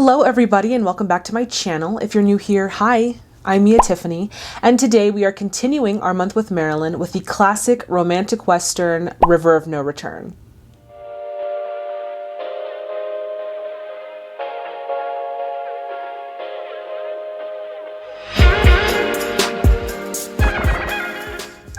Hello everybody and welcome back to my channel. If you're new here, hi, I'm Tiffany, and today we are continuing our month with Marilyn with the classic romantic western River of No Return.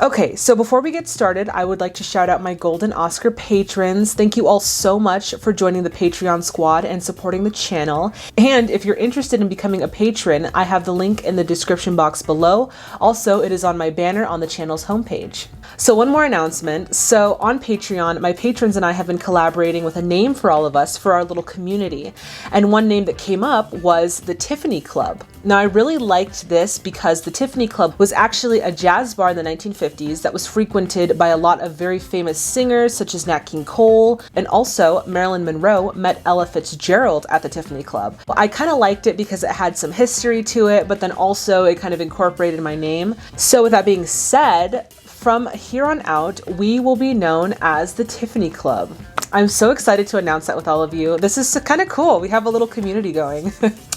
Okay, so before we get started, I would like to shout out my Golden Oscar patrons. Thank you all so much for joining the Patreon squad and supporting the channel. And if you're interested in becoming a patron, I have the link in the description box below. Also, it is on my banner on the channel's homepage. So one more announcement. So on Patreon, my patrons and I have been collaborating with a name for all of us for our little community. And one name that came up was the Tiffany Club. Now, I really liked this because the Tiffany Club was actually a jazz bar in the 1950s that was frequented by a lot of very famous singers such as Nat King Cole, and also Marilyn Monroe met Ella Fitzgerald at the Tiffany Club. I kind of liked it because it had some history to it, but then also it kind of incorporated my name. So with that being said, from here on out, we will be known as the Tiffany Club. I'm so excited to announce that with all of you. This is kind of cool. We have a little community going.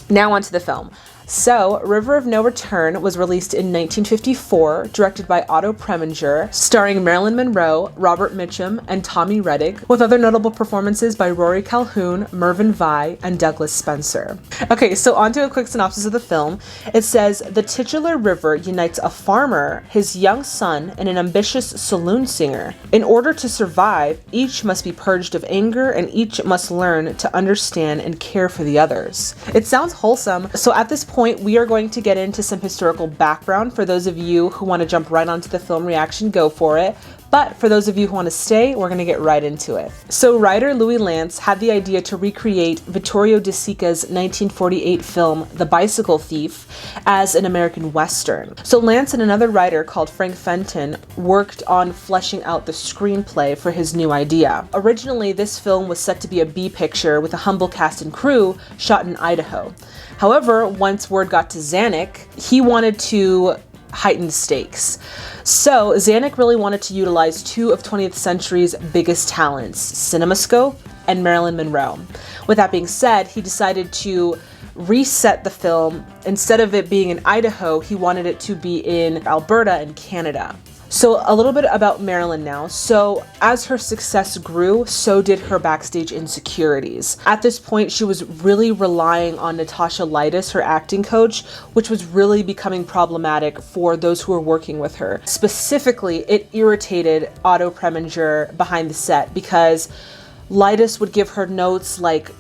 Now onto the film. So, River of No Return was released in 1954, directed by Otto Preminger, starring Marilyn Monroe, Robert Mitchum, and Tommy Rettig, with other notable performances by Rory Calhoun, Mervyn Vai, and Douglas Spencer. Okay, so onto a quick synopsis of the film. It says, the titular river unites a farmer, his young son, and an ambitious saloon singer. In order to survive, each must be purged of anger, and each must learn to understand and care for the others. It sounds wholesome. So at this point, we are going to get into some historical background. For those of you who want to jump right onto the film reaction, go for it. But for those of you who want to stay, we're going to get right into it. So writer Louis Lantz had the idea to recreate Vittorio De Sica's 1948 film, The Bicycle Thief, as an American Western. So Lantz and another writer called Frank Fenton worked on fleshing out the screenplay for his new idea. Originally, this film was set to be a B picture with a humble cast and crew shot in Idaho. However, once word got to Zanuck, he wanted to heighten the stakes. So Zanuck really wanted to utilize two of 20th century's biggest talents, CinemaScope and Marilyn Monroe. With that being said, he decided to reset the film. Instead of it being in Idaho, he wanted it to be in Alberta in Canada. So a little bit about Marilyn now. So as her success grew, so did her backstage insecurities. At this point, she was really relying on Natasha Lytis, her acting coach, which was really becoming problematic for those who were working with her. Specifically, it irritated Otto Preminger behind the set because Lytis would give her notes like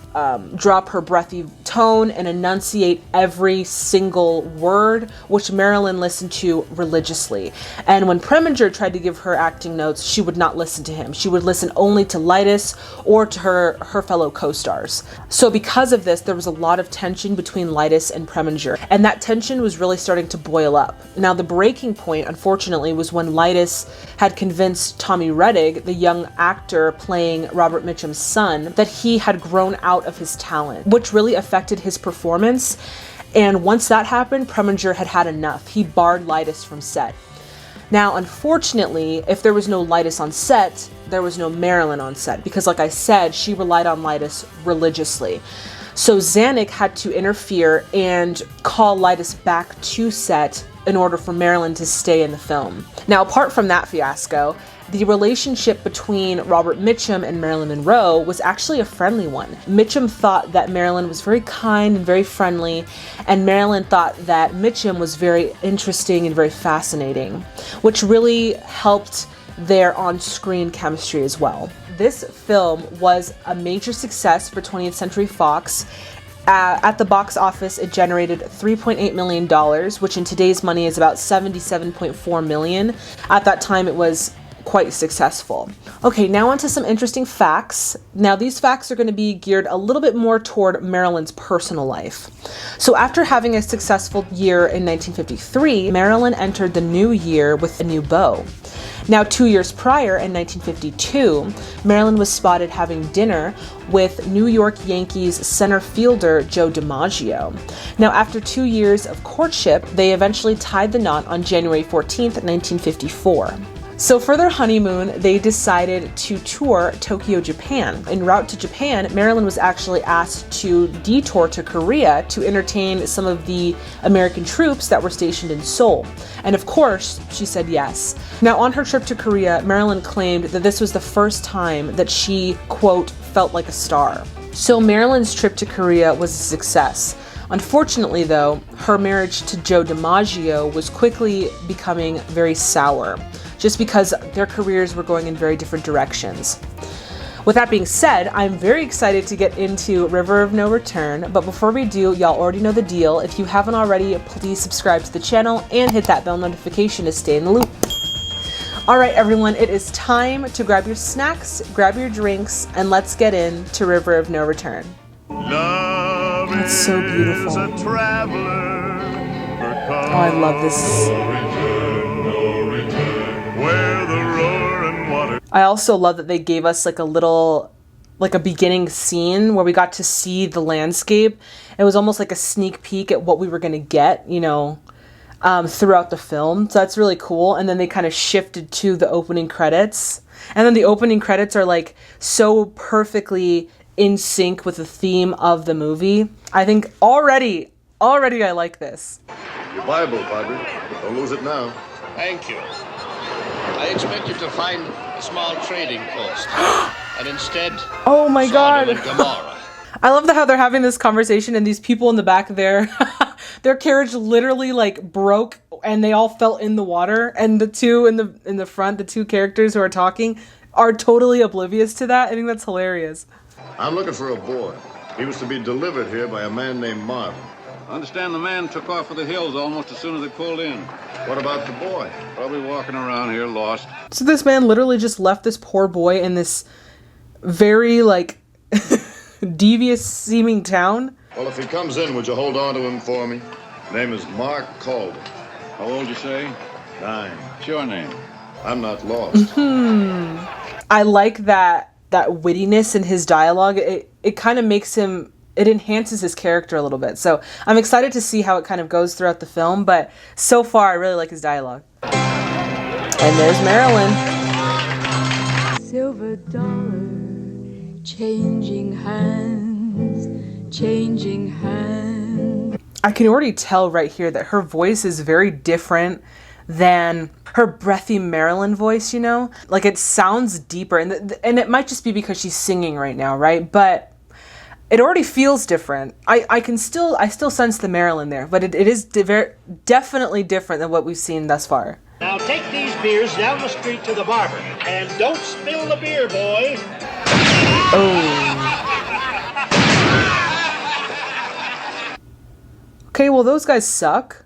drop her breathy tone and enunciate every single word, which Marilyn listened to religiously. And when Preminger tried to give her acting notes, she would not listen to him. She would listen only to Lytis or to her fellow co-stars. So because of this, there was a lot of tension between Lytis and Preminger, and that tension was really starting to boil up. Now, the breaking point, unfortunately, was when Lytis had convinced Tommy Rettig, the young actor playing Robert Mitchum's son, that he had grown out of his talent, which really affected his performance. And once that happened, Preminger had had enough. He barred Lytis from set. Now, unfortunately, if there was no Lytis on set, there was no Marilyn on set, because like I said, she relied on Lytis religiously. So Zanuck had to interfere and call Lytis back to set in order for Marilyn to stay in the film. Now, apart from that fiasco, the relationship between Robert Mitchum and Marilyn Monroe was actually a friendly one. Mitchum thought that Marilyn was very kind and very friendly, and Marilyn thought that Mitchum was very interesting and very fascinating, which really helped their on-screen chemistry as well. This film was a major success for 20th Century Fox. At the box office, it generated $3.8 million, which in today's money is about $77.4 million. At that time, it was quite successful. Okay, now onto some interesting facts. Now, these facts are going to be geared a little bit more toward Marilyn's personal life. So after having a successful year in 1953, Marilyn entered the new year with a new beau. Now, 2 years prior, in 1952, Marilyn was spotted having dinner with New York Yankees center fielder Joe DiMaggio. Now, after 2 years of courtship, they eventually tied the knot on January 14th, 1954. So for their honeymoon, they decided to tour Tokyo, Japan. En route to Japan, Marilyn was actually asked to detour to Korea to entertain some of the American troops that were stationed in Seoul. And of course, she said yes. Now on her trip to Korea, Marilyn claimed that this was the first time that she, quote, felt like a star. So Marilyn's trip to Korea was a success. Unfortunately though, her marriage to Joe DiMaggio was quickly becoming very sour, just because their careers were going in very different directions. With that being said, I'm very excited to get into River of No Return, but before we do, y'all already know the deal. If you haven't already, please subscribe to the channel and hit that bell notification to stay in the loop. Alright everyone, it is time to grab your snacks, grab your drinks, and let's get into River of No Return. It's so beautiful. Oh, I love this. I also love that they gave us like a little, like a beginning scene where we got to see the landscape. It was almost like a sneak peek at what we were going to get, you know, throughout the film. So that's really cool. And then they kind of shifted to the opening credits. And then the opening credits are like so perfectly in sync with the theme of the movie. I think already I like this. Your Bible, Padre. Don't lose it now. Thank you. I expected to find a small trading post, and instead, oh my God. Sodom and Gomorrah. I love how they're having this conversation and these people in the back there, their carriage literally like broke and they all fell in the water, and the two in the front, the two characters who are talking, are totally oblivious to that. I think that's hilarious. I'm looking for a boy. He was to be delivered here by a man named Marvin. I understand the man took off for the hills almost as soon as they pulled in. What about the boy? Probably walking around here lost. So this man literally just left this poor boy in this very like devious seeming town. Well, if he comes in, would you hold on to him for me? Name is Mark Calder. How old you say? 9. What's your name? I'm not lost. I like that wittiness in his dialogue. It kind of makes him, it enhances his character a little bit. So I'm excited to see how it kind of goes throughout the film, but so far I really like his dialogue. And there's Marilyn. Silver dollar, changing hands, changing hands. I can already tell right here that her voice is very different than her breathy Marilyn voice, you know? Like it sounds deeper, and it might just be because she's singing right now, right? But it already feels different. I still sense the Marilyn there, but it is definitely different than what we've seen thus far. Now take these beers down the street to the barber, and don't spill the beer, boy. Oh. Okay, well those guys suck.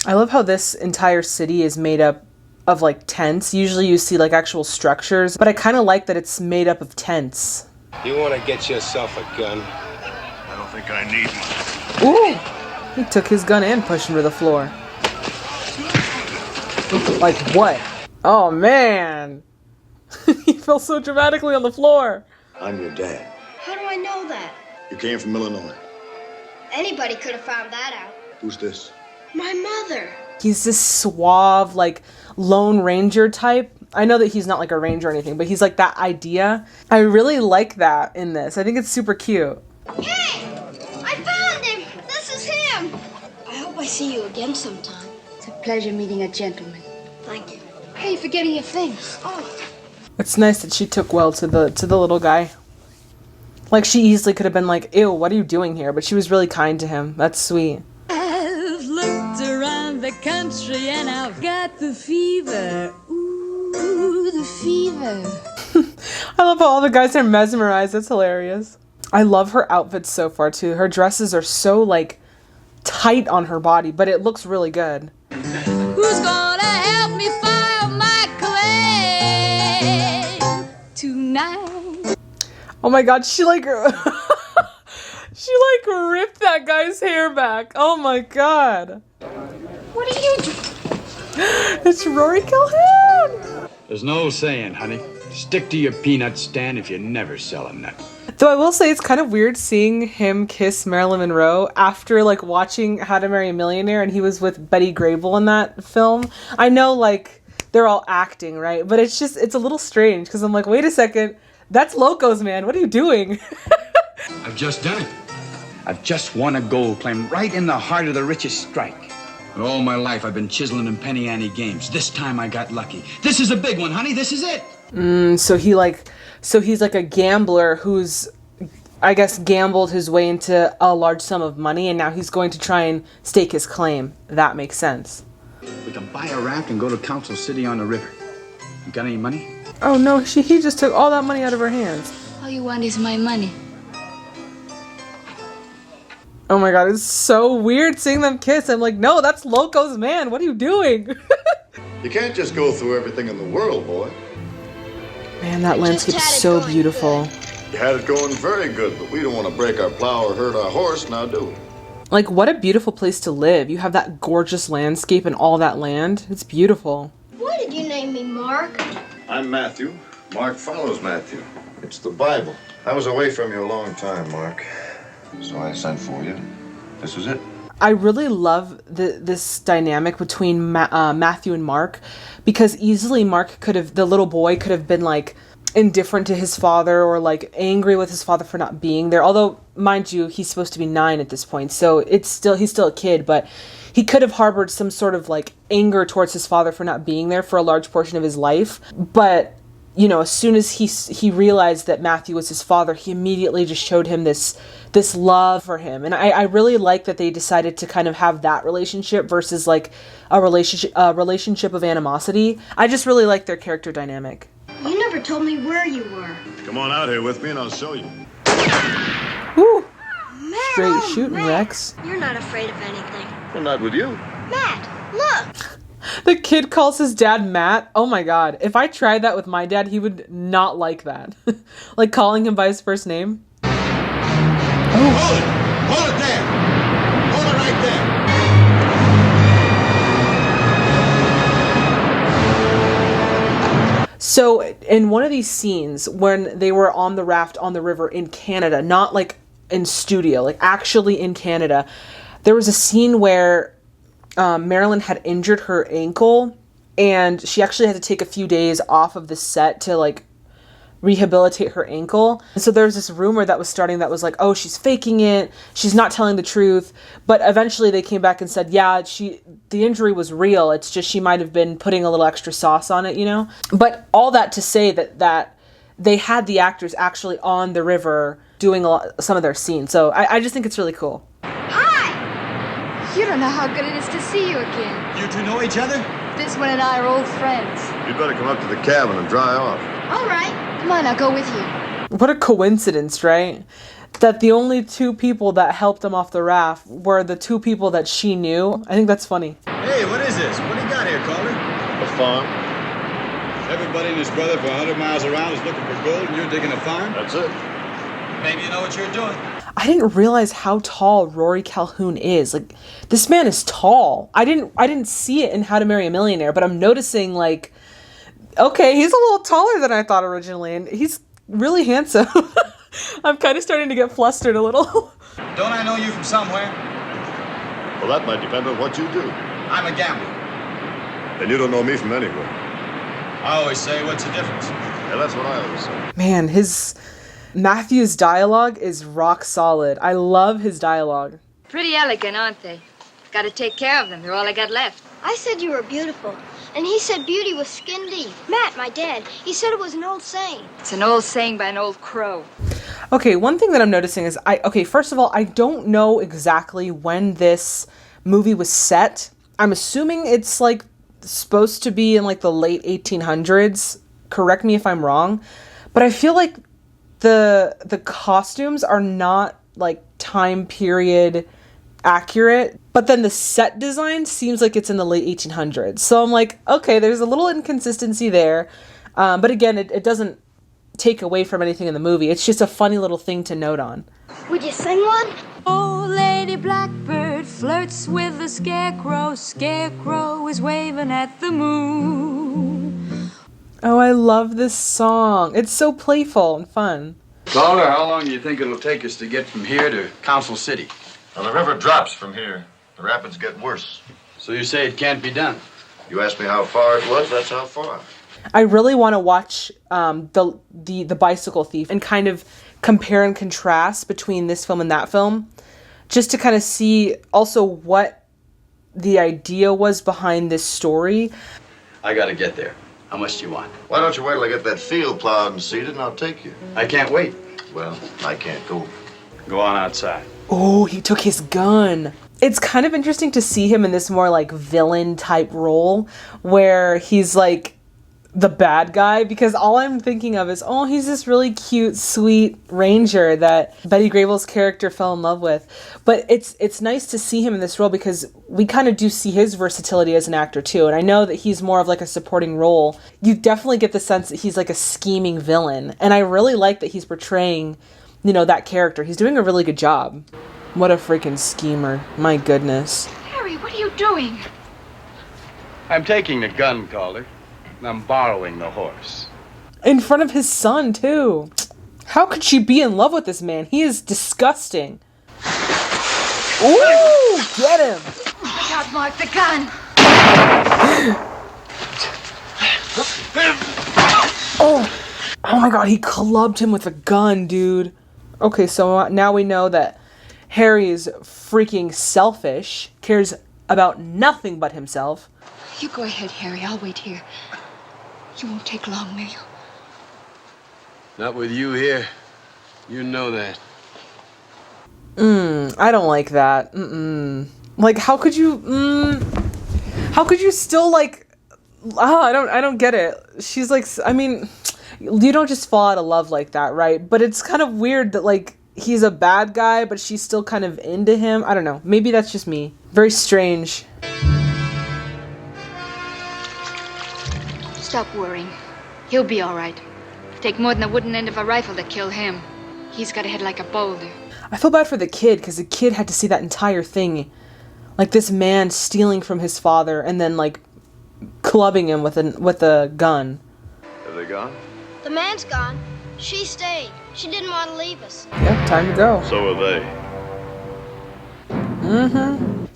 I love how this entire city is made up of like tents. Usually you see like actual structures, but I kind of like that it's made up of tents. You want to get yourself a gun? I don't think I need one. Ooh! He took his gun and pushed him to the floor. Like what? Oh man! He fell so dramatically on the floor. I'm your dad. How do I know that? You came from Illinois. Anybody could have found that out. Who's this? My mother. He's this suave, like, Lone Ranger type. I know that he's not like a ranger or anything, but he's like that idea. I really like that in this. I think it's super cute. Hey! I found him! This is him! I hope I see you again sometime. It's a pleasure meeting a gentleman. Thank you. Hey, you're forgetting your things. Oh, It's nice that she took well to the little guy. Like, she easily could have been like, ew, what are you doing here? But she was really kind to him. That's sweet. I've looked around the country and I've got the fever. Ooh, the fever. I love how all the guys are mesmerized. That's hilarious. I love her outfits so far, too. Her dresses are so, like, tight on her body, but it looks really good. Who's gonna help me file my claim tonight? Oh my god, she like ripped that guy's hair back. Oh my god. what are you doing? It's Rory Calhoun. There's no saying, honey. Stick to your peanut stand if you never sell a nut. Though I will say it's kind of weird seeing him kiss Marilyn Monroe after like watching How to Marry a Millionaire, and he was with Betty Grable in that film. I know like they're all acting, right? But it's a little strange because I'm like, wait a second, that's Loco's man. What are you doing? I've just done it. I've just won a gold claim right in the heart of the richest strike. And all my life I've been chiseling in penny ante games. This time I got lucky. This is a big one, honey. This is it. So he's like a gambler who's, I guess, gambled his way into a large sum of money, and now he's going to try and stake his claim. That makes sense. We can buy a raft and go to Council City on the river. You got any money? Oh no, he just took all that money out of her hands. All you want is my money. Oh my god, it's so weird seeing them kiss. I'm like, no, that's Loco's man. What are you doing? You can't just go through everything in the world, boy. Man, that landscape is so beautiful. You had it going very good, but we don't want to break our plow or hurt our horse, now do we? Like, what a beautiful place to live. You have that gorgeous landscape and all that land. It's beautiful. Why did you name me Mark? I'm Matthew. Mark follows Matthew. It's the Bible. I was away from you a long time, Mark. So I sent for you. This is it. I really love this dynamic between Matthew and Mark, because easily the little boy could have been like indifferent to his father or like angry with his father for not being there. Although, mind you, he's supposed to be 9 at this point, so he's still a kid, but he could have harbored some sort of like anger towards his father for not being there for a large portion of his life. But, you know, as soon as he realized that Matthew was his father, he immediately just showed him this love for him. And I really like that they decided to kind of have that relationship versus like a relationship of animosity. I just really like their character dynamic. You never told me where you were. Come on out here with me and I'll show you. Woo! Matt, Straight shooting, Matt. Rex. You're not afraid of anything. Well, not with you. Matt, look. The kid calls his dad Matt. Oh my god. If I tried that with my dad, he would not like that. Like calling him by his first name. Hold it! Hold it there! Hold it right there! So in one of these scenes when they were on the raft on the river in Canada, not like in studio, like actually in Canada, there was a scene where Marilyn had injured her ankle and she actually had to take a few days off of the set to like rehabilitate her ankle. And so there's this rumor that was starting that was like, oh, she's faking it, she's not telling the truth. But eventually they came back and said, yeah, the injury was real, it's just she might have been putting a little extra sauce on it, you know. But all that to say that they had the actors actually on the river doing some of their scenes. So I just think it's really cool. Hi! You don't know how good it is to see you again. You two know each other? This one and I are old friends. You'd better come up to the cabin and dry off. All right. Come on, I'll go with you. What a coincidence, right? That the only 2 people that helped them off the raft were the 2 people that she knew. I think that's funny. Hey, what is this? What do you got here, Calder? A farm. Everybody and his brother for 100 miles around is looking for gold, and you're digging a farm? That's it. Maybe you know what you're doing. I didn't realize how tall Rory Calhoun is. Like, this man is tall. I didn't see it in How to Marry a Millionaire, but I'm noticing like, okay, he's a little taller than I thought originally, and he's really handsome. I'm kind of starting to get flustered a little. Don't I know you from somewhere? Well, that might depend on what you do. I'm a gambler. And you don't know me from anywhere. I always say, what's the difference? Yeah, that's what I always say. Man, Matthew's dialogue is rock solid. I love his dialogue. Pretty elegant, aren't they? Gotta take care of them. They're all I got left. I said you were beautiful. And he said beauty was skin deep. Matt, my dad, he said it was an old saying. It's an old saying by an old crow. Okay, one thing that I'm noticing is, first of all, I don't know exactly when this movie was set. I'm assuming it's like supposed to be in like the late 1800s. Correct me if I'm wrong. But I feel like the costumes are not like time period accurate, but then the set design seems like it's in the late 1800s. So I'm like, okay, there's a little inconsistency there. But again, it doesn't take away from anything in the movie. It's just a funny little thing to note on. Would you sing one? Old Lady Blackbird flirts with the scarecrow. Scarecrow is waving at the moon. Oh, I love this song. It's so playful and fun. Calder, how long do you think it'll take us to get from here to Council City? Well, the river drops from here. The rapids get worse. So you say it can't be done? You asked me how far it was, that's how far. I really want to watch the Bicycle Thief and kind of compare and contrast between this film and that film, just to kind of see also what the idea was behind this story. I gotta get there. How much do you want? Why don't you wait till I get that field plowed and seeded and I'll take you? I can't wait. Well, I can't go. Go on outside. Oh, he took his gun. It's kind of interesting to see him in this more like villain type role where he's like the bad guy, because all I'm thinking of is, oh, he's this really cute, sweet ranger that Betty Grable's character fell in love with. But it's nice to see him in this role because we kind of do see his versatility as an actor too. And I know that he's more of like a supporting role. You definitely get the sense that he's like a scheming villain. And I really like that he's portraying, you know, that character. He's doing a really good job. What a freaking schemer. My goodness. Harry, what are you doing? I'm taking the gun, Calder. And I'm borrowing the horse. In front of his son, too. How could she be in love with this man? He is disgusting. Ooh, get him. Look out, Mark, the gun. Oh my god, he clubbed him with a gun, dude. Okay, so now we know that Harry is freaking selfish, cares about nothing but himself. You go ahead, Harry. I'll wait here. You won't take long, will you? Not with you here. You know that. I don't like that. Like, how could you still, like, I don't get it. She's like, I mean, you don't just fall out of love like that, right? But it's kind of weird that, like, he's a bad guy, but she's still kind of into him. I don't know. Maybe that's just me. Very strange. Stop worrying. He'll be all right. Take more than the wooden end of a rifle to kill him. He's got a head like a boulder. I feel bad for the kid, because the kid had to see that entire thing. Like, this man stealing from his father and then, like, clubbing him with a gun. Have they gone? The man's gone. She stayed. She didn't want to leave us. Yep, time to go. So are they.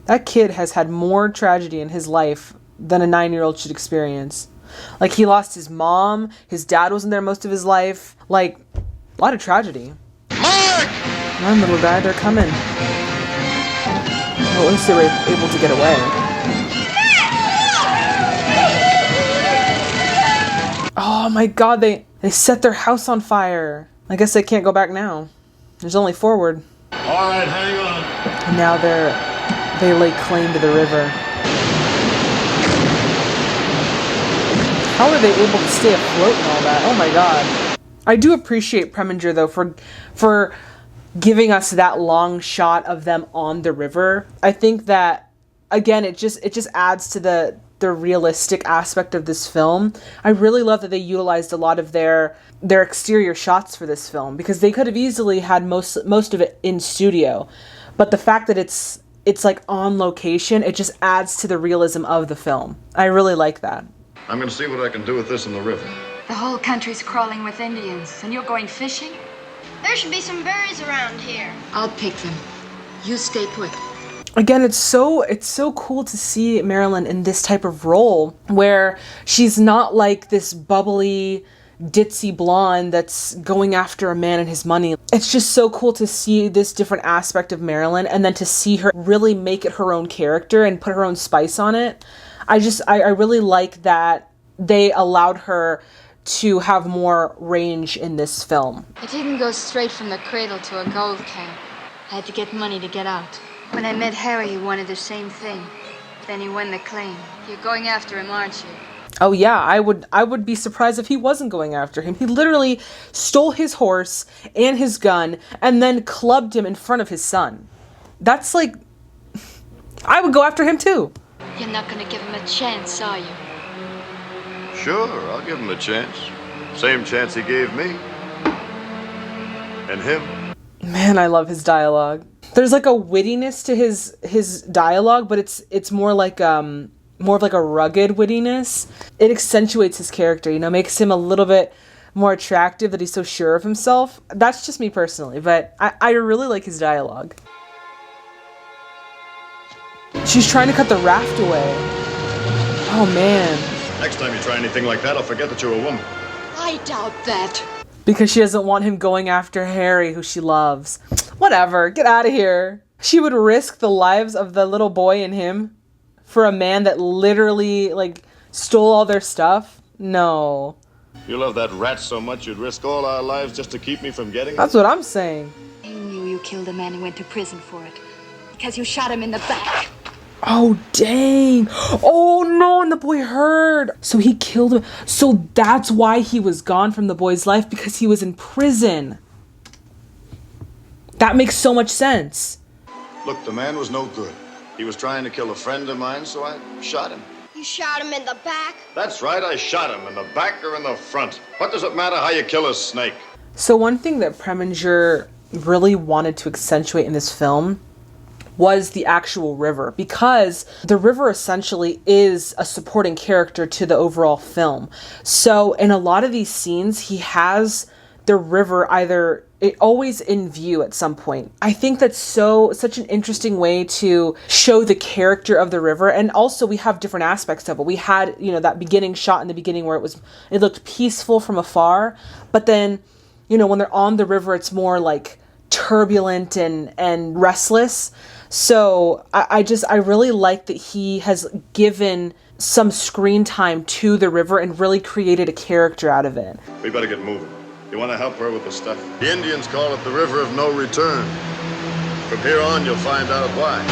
That kid has had more tragedy in his life than a 9-year-old should experience. Like, he lost his mom, his dad wasn't there most of his life. Like, a lot of tragedy. Mark! Come on, little guy, they're coming. Well, at least they were able to get away. Oh my god, they set their house on fire. I guess they can't go back now. There's only forward. All right, hang on. And now they lay claim to the river. How are they able to stay afloat and all that? Oh my god. I do appreciate Preminger, though, for giving us that long shot of them on the river. I think that, again, it just adds to the realistic aspect of this film. I really love that they utilized a lot of their exterior shots for this film, because they could have easily had most of it in studio. But the fact that it's like on location, it just adds to the realism of the film. I really like that. I'm gonna see what I can do with this in the river. The whole country's crawling with Indians, and you're going fishing? There should be some berries around here. I'll pick them. You stay put. Again, it's so cool to see Marilyn in this type of role where she's not like this bubbly, ditzy blonde that's going after a man and his money. It's just so cool to see this different aspect of Marilyn, and then to see her really make it her own character and put her own spice on it. I really like that they allowed her to have more range in this film. I didn't go straight from the cradle to a gold camp. I had to get money to get out. When I met Harry, he wanted the same thing. Then he won the claim. You're going after him, aren't you? Oh yeah, I would be surprised if he wasn't going after him. He literally stole his horse and his gun and then clubbed him in front of his son. That's like, I would go after him too. You're not gonna give him a chance, are you? Sure, I'll give him a chance. Same chance he gave me. And him. Man, I love his dialogue. There's like a wittiness to his dialogue, but it's more like more of like a rugged wittiness. It accentuates his character, makes him a little bit more attractive, that he's so sure of himself. That's just me personally, but I really like his dialogue. She's trying to cut the raft away. Oh, man. Next time you try anything like that, I'll forget that you're a woman. I doubt that. Because she doesn't want him going after Harry, who she loves. Whatever, get out of here. She would risk the lives of the little boy and him for a man that literally, like, stole all their stuff? No. You love that rat so much you'd risk all our lives just to keep me from getting it? That's what I'm saying. You knew you killed a man and went to prison for it. Because you shot him in the back. Oh, dang. Oh, no, and the boy heard. So he killed him. So that's why he was gone from the boy's life, because he was in prison. That makes so much sense. Look, the man was no good. He was trying to kill a friend of mine, so I shot him. You shot him in the back? That's right, I shot him in the back or in the front. What does it matter how you kill a snake? So one thing that Preminger really wanted to accentuate in this film was the actual river, because the river essentially is a supporting character to the overall film. So in a lot of these scenes, he has the river always in view at some point. I think that's such an interesting way to show the character of the river. And also we have different aspects of it. We had, that beginning shot in the beginning where it looked peaceful from afar, but then, when they're on the river, it's more like turbulent and restless. So I really like that he has given some screen time to the river and really created a character out of it. We better get moving. You want to help her with the stuff? The Indians call it the river of no return. From here on, you'll find out why.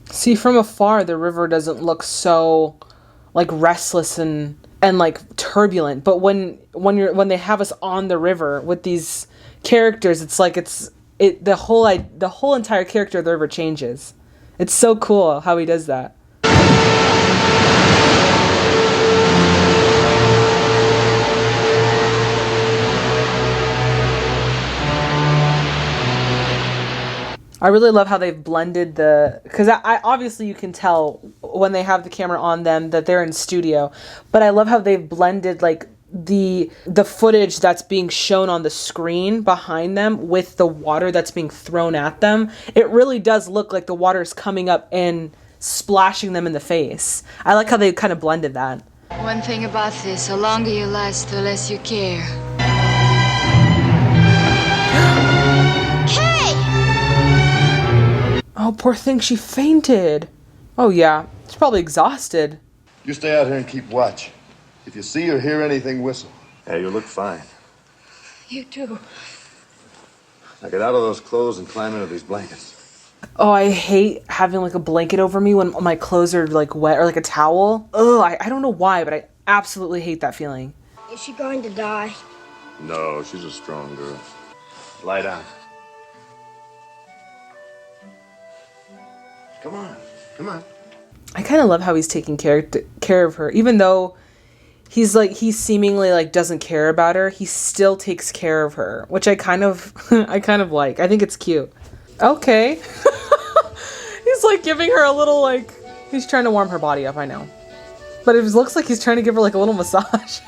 See, from afar, the river doesn't look so, like, restless and like turbulent. But when they have us on the river with these characters, it's like the whole entire character of the river changes. It's so cool how he does that. I really love how they've blended because I obviously you can tell when they have the camera on them that they're in studio, but I love how they've blended like the footage that's being shown on the screen behind them with the water that's being thrown at them. It really does look like the water is coming up and splashing them in the face. I like how they kind of blended that. One thing about this, the longer you last, the less you care. Oh, poor thing, she fainted. Oh yeah, she's probably exhausted. You stay out here and keep watch. If you see or hear anything, whistle. Yeah, you look fine. You too. Now get out of those clothes and climb into these blankets. Oh, I hate having like a blanket over me when my clothes are like wet, or like a towel. Ugh, I don't know why, but I absolutely hate that feeling. Is she going to die? No, she's a strong girl. Lie down. Come on. I kind of love how he's taking care of her, even though he seemingly like doesn't care about her. He still takes care of her, which I kind of like. I think it's cute. Okay, he's like giving her a little like he's trying to warm her body up. I know, but it looks like he's trying to give her like a little massage.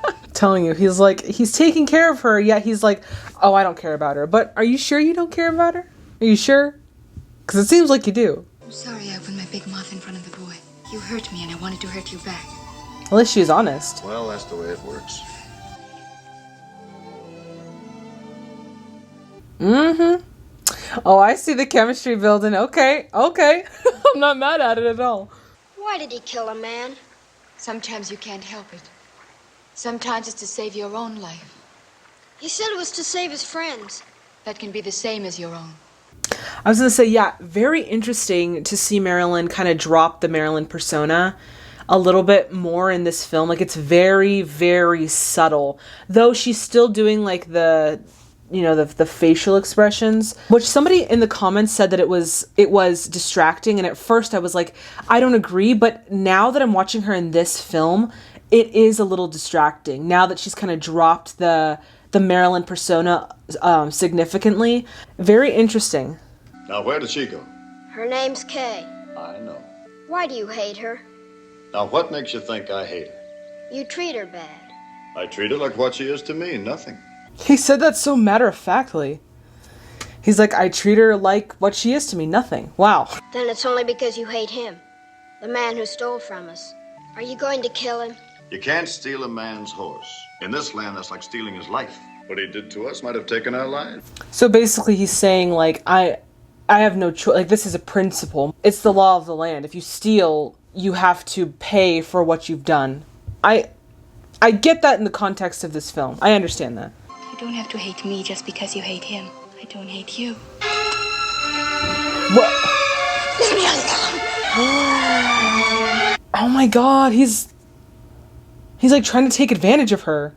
I'm telling you, he's taking care of her. Yet he's like, oh, I don't care about her. But are you sure you don't care about her? Are you sure? Because it seems like you do. I'm sorry I opened my big mouth in front of the boy. You hurt me and I wanted to hurt you back. At least she was honest. Well, that's the way it works. Mm-hmm. Oh, I see the chemistry building. Okay. I'm not mad at it at all. Why did he kill a man? Sometimes you can't help it. Sometimes it's to save your own life. He said it was to save his friends. That can be the same as your own. I was going to say, yeah, very interesting to see Marilyn kind of drop the Marilyn persona a little bit more in this film. Like, it's very, very subtle. Though she's still doing, like, the facial expressions, which somebody in the comments said that it was distracting. And at first I was like, I don't agree. But now that I'm watching her in this film, it is a little distracting. Now that she's kind of dropped the Marilyn persona significantly. Very interesting. Now, where did she go? Her name's Kay. I know. Why do you hate her? Now, what makes you think I hate her? You treat her bad. I treat her like what she is to me, nothing. He said that so matter-of-factly. He's like, I treat her like what she is to me, nothing. Wow. Then it's only because you hate him, the man who stole from us. Are you going to kill him? You can't steal a man's horse. In this land, that's like stealing his life. What he did to us might have taken our lives. So basically he's saying, like, I have no choice. Like, this is a principle. It's the law of the land. If you steal, you have to pay for what you've done. I get that in the context of this film. I understand that. You don't have to hate me just because you hate him. I don't hate you. What? Oh my god, he's like trying to take advantage of her.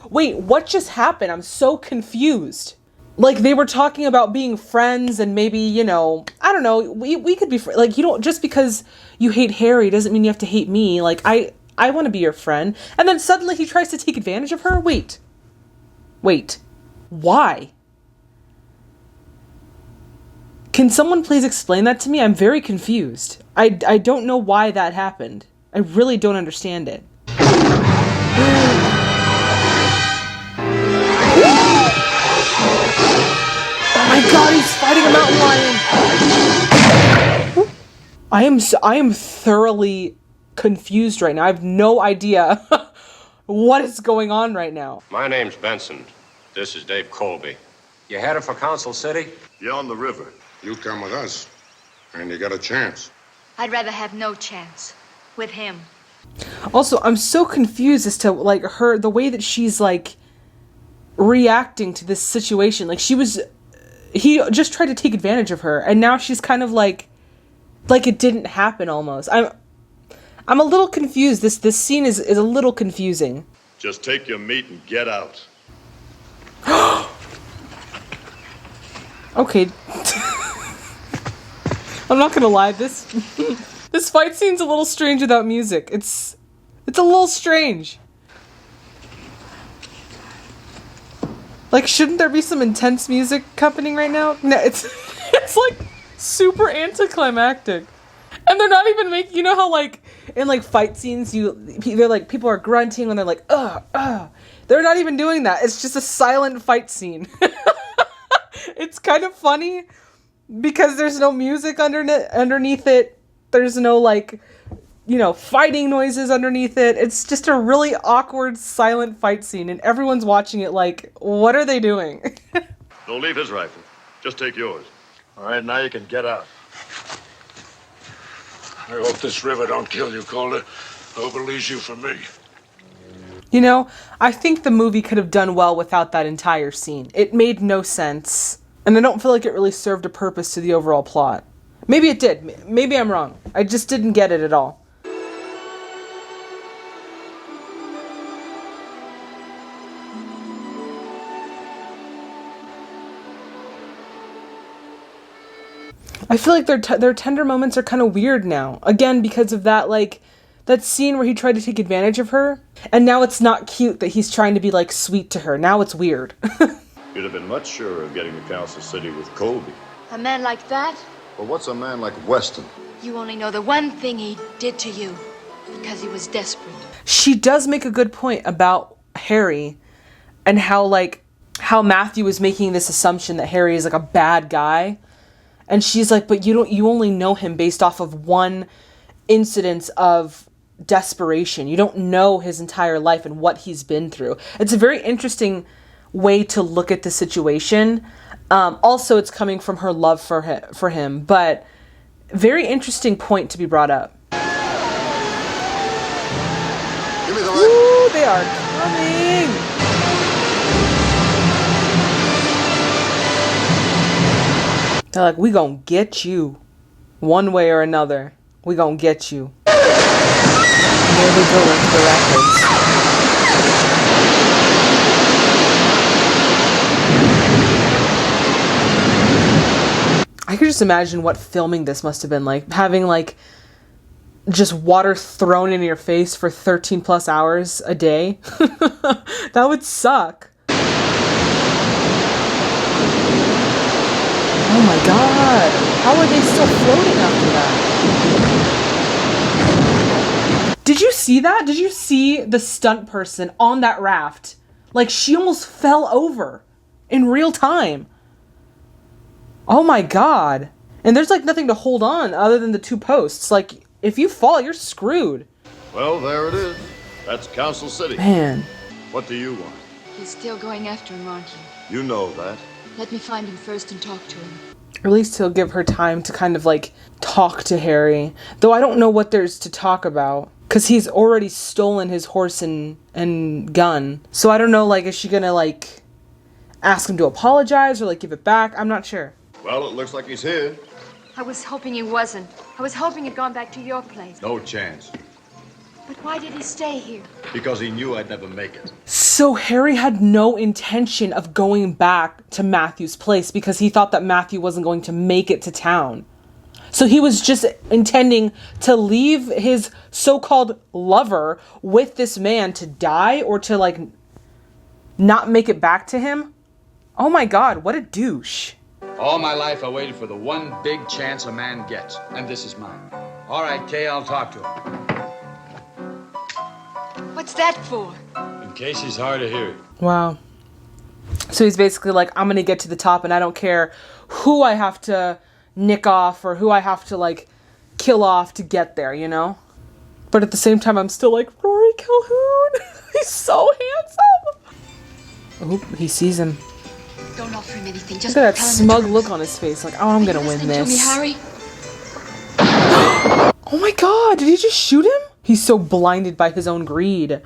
Wait, what just happened? I'm so confused. Like, they were talking about being friends and maybe, you know, I don't know, we could be like, you don't, just because you hate Harry doesn't mean you have to hate me. Like, I want to be your friend. And then suddenly he tries to take advantage of her? Wait. Why? Can someone please explain that to me? I'm very confused. I don't know why that happened. I really don't understand it. Oh my god, he's fighting a mountain lion! I am thoroughly confused right now. I have no idea what is going on right now. My name's Benson. This is Dave Colby. You headed for Council City? You're on the river. You come with us, and you got a chance. I'd rather have no chance with him. Also, I'm so confused as to, like, the way that she's, like, reacting to this situation. Like, he just tried to take advantage of her, and now she's kind of like it didn't happen almost. I'm a little confused. This scene is a little confusing. Just take your meat and get out. Okay. I'm not gonna lie, this fight scene's a little strange without music. It's a little strange. Like, shouldn't there be some intense music happening right now? No, it's like super anticlimactic. And they're not even making, you know how, like, in, like, fight scenes, they're like, people are grunting when they're like, ugh. They're not even doing that. It's just a silent fight scene. It's kind of funny because there's no music underneath it. There's no, like, you know, fighting noises underneath it. It's just a really awkward, silent fight scene, and everyone's watching it like, what are they doing? Don't leave his rifle. Just take yours. All right, now you can get out. I hope this river don't kill you, Calder. I hope it leaves you for me. You know, I think the movie could have done well without that entire scene. It made no sense, and I don't feel like it really served a purpose to the overall plot. Maybe it did. Maybe I'm wrong. I just didn't get it at all. I feel like their tender moments are kind of weird now. Again, because of that, like, that scene where he tried to take advantage of her. And now it's not cute that he's trying to be, like, sweet to her. Now it's weird. You'd have been much surer of getting to Council City with Colby. A man like that? But what's a man like Weston? You only know the one thing he did to you because he was desperate. She does make a good point about Harry and how Matthew was making this assumption that Harry is, like, a bad guy. And she's like, but you only know him based off of one incidence of desperation. You don't know his entire life and what he's been through. It's a very interesting way to look at the situation. Also, it's coming from her love for him, but very interesting point to be brought up. Give me the Ooh, they are coming! They're like, we gonna get you. One way or another. We gonna get you. And there they go into the rapids. I could just imagine what filming this must have been like. Having, like, just water thrown in your face for 13 plus hours a day. That would suck. Oh my god. How are they still floating after that? Did you see that? Did you see the stunt person on that raft? Like, she almost fell over in real time. Oh my god. And there's like nothing to hold on other than the two posts. Like, if you fall, you're screwed. Well, there it is. That's Council City. Man. What do you want? He's still going after him, aren't you? You know that. Let me find him first and talk to him. Or at least he'll give her time to kind of like talk to Harry. Though I don't know what there's to talk about. Because he's already stolen his horse and gun. So I don't know, like, is she gonna like ask him to apologize or like give it back? I'm not sure. Well, it looks like he's here. I was hoping he wasn't. I was hoping he'd gone back to your place. No chance. But why did he stay here? Because he knew I'd never make it. So Harry had no intention of going back to Matthew's place because he thought that Matthew wasn't going to make it to town. So he was just intending to leave his so-called lover with this man to die or to like not make it back to him. Oh my god, what a douche. All my life I waited for the one big chance a man gets, and this is mine. All right, Kay, I'll talk to him. What's that for? In case he's hard of hearing. Wow. So he's basically like, I'm gonna get to the top and I don't care who I have to nick off or who I have to like kill off to get there, you know? But at the same time, I'm still like, Rory Calhoun, he's so handsome. Oh, he sees him. Don't offer him anything. Just Look at that tell him smug the truth. look on his face, like, oh, I'm gonna win Listen to me, this. Harry. Oh my god, did he just shoot him? He's so blinded by his own greed.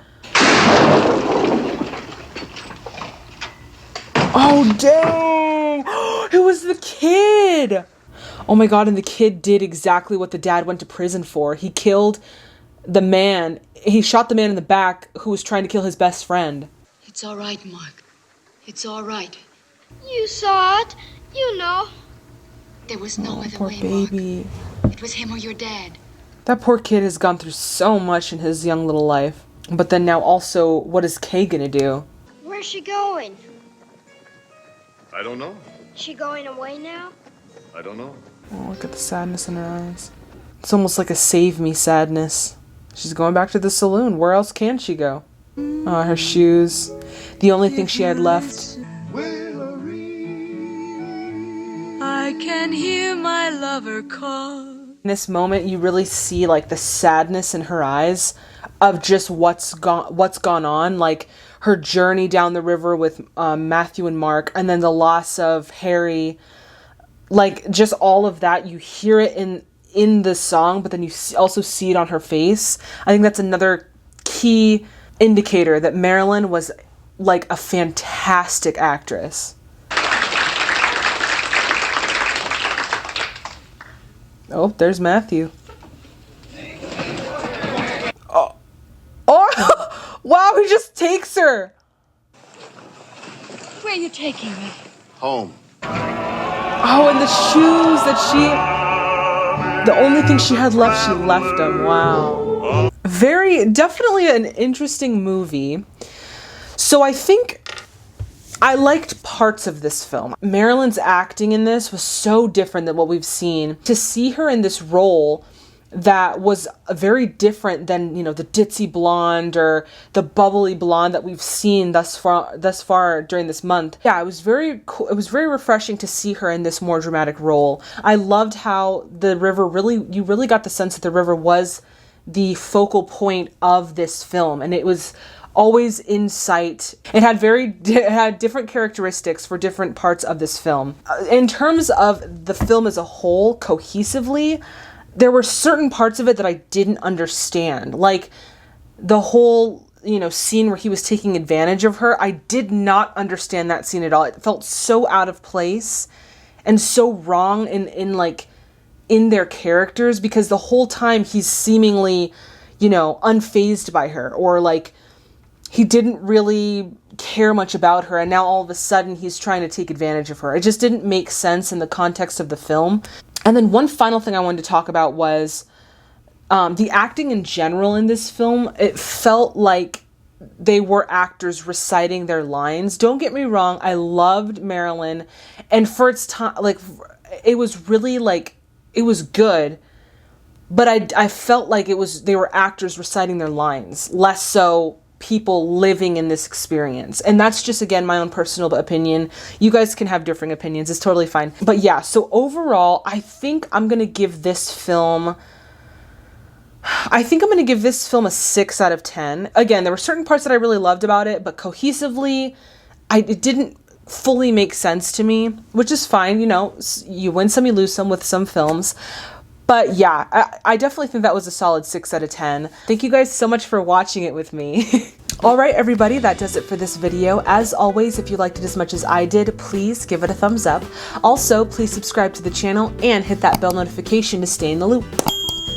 Oh, dang! It was the kid! Oh my god, and the kid did exactly what the dad went to prison for. He killed the man. He shot the man in the back who was trying to kill his best friend. It's all right, Mark. It's all right. You saw it. You know. There was no other Poor way, baby. Mark. It was him or your dad. That poor kid has gone through so much in his young little life. But then now also, what is Kay gonna do? Where's she going? I don't know. She going away now? I don't know. Oh, look at the sadness in her eyes. It's almost like a save me sadness. She's going back to the saloon. Where else can she go? Oh, her shoes. The only thing she had left. I can hear my lover call. In this moment, you really see like the sadness in her eyes of just what's gone on, like her journey down the river with Matthew and Mark, and then the loss of Harry. Like just all of that, you hear it in the song, but then you also see it on her face. I think that's another key indicator that Marilyn was like a fantastic actress. Oh, there's Matthew. Oh, wow, he just takes her. Where are you taking me? Home. Oh, and the shoes that the only thing she had left, she left them. Wow. Definitely an interesting movie. So I think I liked parts of this film. Marilyn's acting in this was so different than what we've seen. To see her in this role that was very different than, you know, the ditzy blonde or the bubbly blonde that we've seen thus far during this month. Yeah, it was very cool. It was very refreshing to see her in this more dramatic role. I loved how the river you really got the sense that the river was the focal point of this film, and it was always in sight. It had different characteristics for different parts of this film. In terms of the film as a whole, cohesively, there were certain parts of it that I didn't understand. Like the whole, you know, scene where he was taking advantage of her. I did not understand that scene at all. It felt so out of place and so wrong in their characters, because the whole time he's seemingly, you know, unfazed by her, or like he didn't really care much about her, and now all of a sudden he's trying to take advantage of her. It just didn't make sense in the context of the film. And then one final thing I wanted to talk about was the acting in general in this film. It felt like they were actors reciting their lines. Don't get me wrong, I loved Marilyn, and for its time, like, it was really, like, it was good, but I felt like they were actors reciting their lines, less so people living in this experience. And that's just, again, my own personal opinion. You guys can have differing opinions. It's totally fine. But yeah, so overall, I think I'm going to give this film a 6 out of 10. Again, there were certain parts that I really loved about it, but cohesively, it didn't fully make sense to me, which is fine. You know, you win some, you lose some with some films. But yeah, I definitely think that was a solid 6 out of 10. Thank you guys so much for watching it with me. All right, everybody, that does it for this video. As always, if you liked it as much as I did, please give it a thumbs up. Also, please subscribe to the channel and hit that bell notification to stay in the loop.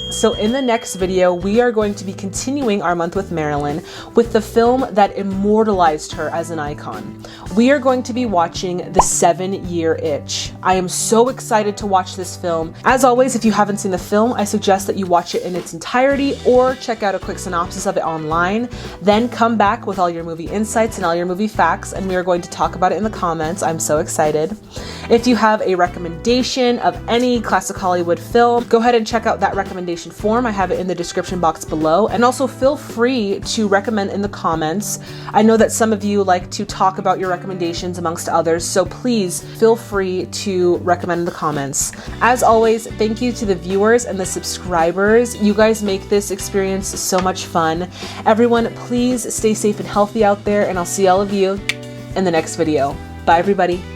So in the next video, we are going to be continuing our month with Marilyn with the film that immortalized her as an icon. We are going to be watching The 7-Year Itch. I am so excited to watch this film. As always, if you haven't seen the film, I suggest that you watch it in its entirety or check out a quick synopsis of it online. Then come back with all your movie insights and all your movie facts, and we are going to talk about it in the comments. I'm so excited. If you have a recommendation of any classic Hollywood film, go ahead and check out that recommendation form. I have it in the description box below. And also feel free to recommend in the comments. I know that some of you like to talk about your recommendations amongst others, so please feel free to recommend in the comments. As always, thank you to the viewers and the subscribers. You guys make this experience so much fun. Everyone, please stay safe and healthy out there, and I'll see all of you in the next video. Bye, everybody.